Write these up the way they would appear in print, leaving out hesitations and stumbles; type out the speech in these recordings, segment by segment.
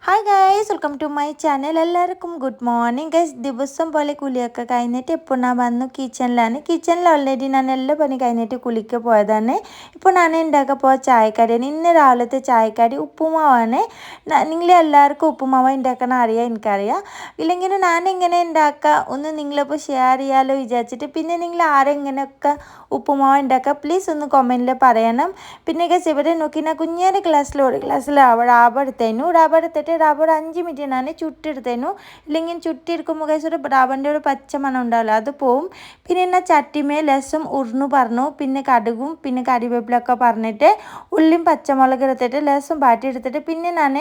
Hi guys, welcome to my channel. എല്ലാവർക്കും good morning guys. ദിവസം പോലെ കുളിയൊക്കെ കഴിഞ്ഞിട്ട് ഇപ്പോൾ ഞാൻ വന്നു കിച്ചണിലാണ്. കിച്ചണിൽ ഓൾറെഡി ഞാൻ എല്ലാ പണി കഴിഞ്ഞിട്ട് കുളിക്ക് പോയതാണ്. ഇപ്പോൾ ഞാൻ ഉണ്ടാക്കാൻ പോയ ചായക്കടിയാണ്. ഇന്ന് രാവിലത്തെ ചായക്കടി ഉപ്പുമാവാണ്. നിങ്ങൾ എല്ലാവർക്കും ഉപ്പുമാവ് ഉണ്ടാക്കണം അറിയാം, എനിക്കറിയാം. ഇല്ലെങ്കിൽ ഞാൻ എങ്ങനെ ഉണ്ടാക്കുക ഒന്ന് നിങ്ങളിപ്പോൾ ഷെയർ ചെയ്യാമല്ലോ വിചാരിച്ചിട്ട്. പിന്നെ നിങ്ങൾ ആരെങ്ങനെയൊക്കെ ഉപ്പുമാവ് ഉണ്ടാക്കുക പ്ലീസ് ഒന്ന് കമൻറ്റിൽ പറയണം. പിന്നെ ഗൈസ് ഇവിടെ നോക്കി ഞാൻ കുഞ്ഞൊരു ഗ്ലാസ്സിൽ ഒരു ഗ്ലാസ്സിൽ റവ എടുത്തിട്ട് റബ്ബർ 5 മിനിറ്റ് ഞാൻ ചുട്ടെടുത്തേനു. ഇല്ലെങ്കിൽ ചുട്ടിരിക്കുമ്പോൾ ഗൈസ് ഒരു റബ്ബറിൻ്റെ ഒരു പച്ച മണം ഉണ്ടാവില്ല, അത് പോവും. പിന്നെ എന്നാൽ ചട്ടിമേ ലസം ഉരുന്നു പറഞ്ഞു, പിന്നെ കടുകും പിന്നെ കറിവേപ്പിലൊക്കെ പറഞ്ഞിട്ട് ഉള്ളിയും പച്ചമുളക് എടുത്തിട്ട് ലസം പാട്ടി എടുത്തിട്ട് പിന്നെ ഞാൻ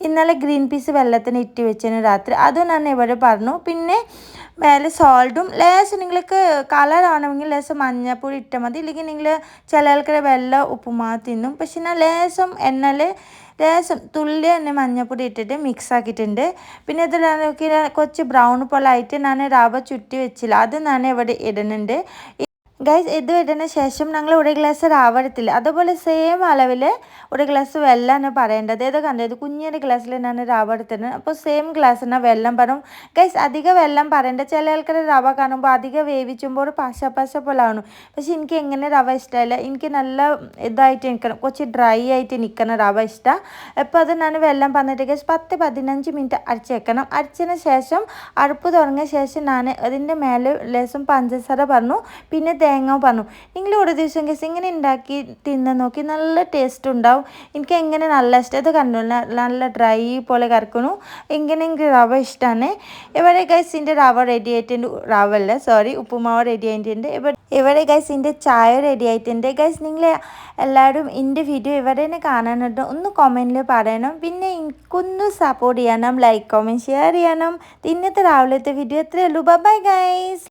ഇന്നലെ ഗ്രീൻ പീസ് വെള്ളത്തിന് ഇട്ട് വെച്ചതിന് രാത്രി അതും ഞാൻ ഇവിടെ പറഞ്ഞു. പിന്നെ മേലെ സോൾട്ടും ലേശം നിങ്ങൾക്ക് കളർ ആണെങ്കിൽ ലേശം മഞ്ഞൾപ്പൊടി ഇട്ടാൽ മതി. ഇല്ലെങ്കിൽ നിങ്ങൾ ചില ആൾക്കാർ വെള്ള ഉപ്പുമാവ് തിന്നും. പക്ഷെ ഞാൻ ലേശം എണ്ണയിൽ ലേശം തുള്ളി തന്നെ മഞ്ഞൾപ്പൊടി ഇട്ടിട്ട് മിക്സ് ആക്കിയിട്ടുണ്ട്. പിന്നെ ഇത് നോക്കി കുറച്ച് ബ്രൗൺ പോലെ ആയിട്ട് ഞാൻ റവ ചുറ്റി വെച്ചില്ല, അത് ഞാൻ ഇവിടെ ഇടുന്നുണ്ട് ഗൈസ്. ഇത് ഇടുന്ന ശേഷം ഞങ്ങൾ ഒരു ഗ്ലാസ് റവ എടുത്തില്ല, അതുപോലെ സെയിം അളവിൽ ഒരു ഗ്ലാസ് വെള്ളമാണ് പറയേണ്ടത്. ഇത് കണ്ടത് കുഞ്ഞൊരു ഗ്ലാസ്സിൽ ഞാൻ റവ എടുത്തിട്ടുണ്ട്. അപ്പോൾ സെയിം ഗ്ലാസ്സിന് വെള്ളം പറയും ഗൈസ്. അധികം വെള്ളം പറയേണ്ട. ചില ആൾക്കാർ റവ കാണുമ്പോൾ അധികം വേവിച്ചുമ്പോൾ പശ പോലെ ആവണം. പക്ഷെ എനിക്ക് എങ്ങനെ റവ ഇഷ്ടമല്ല, എനിക്ക് നല്ല ഇതായിട്ട് നിൽക്കണം, കുറച്ച് ഡ്രൈ ആയിട്ട് നിൽക്കണം റവ ഇഷ്ടമാണ്. അപ്പോൾ അത് ഞാൻ വെള്ളം പറഞ്ഞിട്ട് ഗൈസ് 10-15 മിനിറ്റ് അരച്ച് വെക്കണം. അരച്ചതിന് ശേഷം അടുപ്പ് തുടങ്ങിയ ശേഷം ഞാൻ അതിൻ്റെ മേലെ ലേശം പഞ്ചസാര പറഞ്ഞു, പിന്നെ തേങ്ങ പറഞ്ഞു. നിങ്ങൾ ഒരു ദിവസം ഗൈസ് ഇങ്ങനെ ഉണ്ടാക്കി തിന്ന് നോക്കി, നല്ല ടേസ്റ്റ് ഉണ്ടാവും. എനിക്ക് എങ്ങനെ നല്ല ഇഷ്ടം. ഇത് കണ്ടു നല്ല ഡ്രൈ പോലെ കറക്കണു. എങ്ങനെ എനിക്ക് റവ ഇഷ്ടമാണ്. ഇവിടെ ഗൈസ് ഇതിൻ്റെ റവ റെഡി ആയിട്ടുണ്ട്, റവ അല്ല സോറി ഉപ്പുമാവ് റെഡി ആയിട്ടുണ്ട്. ഇവിടെ ഗൈസ് ഇതിൻ്റെ ചായ റെഡി ആയിട്ടുണ്ട്. ഗൈസ് നിങ്ങൾ എല്ലാവരും എൻ്റെ വീഡിയോ ഇവിടെ തന്നെ കാണാനുണ്ട്, ഒന്ന് കമൻറ്റിൽ പറയണം. പിന്നെ എനിക്കൊന്ന് സപ്പോർട്ട് ചെയ്യണം, ലൈക്ക് കമൻറ്റ് ഷെയർ ചെയ്യണം. ഇന്നത്തെ രാവിലത്തെ വീഡിയോ എത്രയേ ഉള്ളൂ. Bye guys.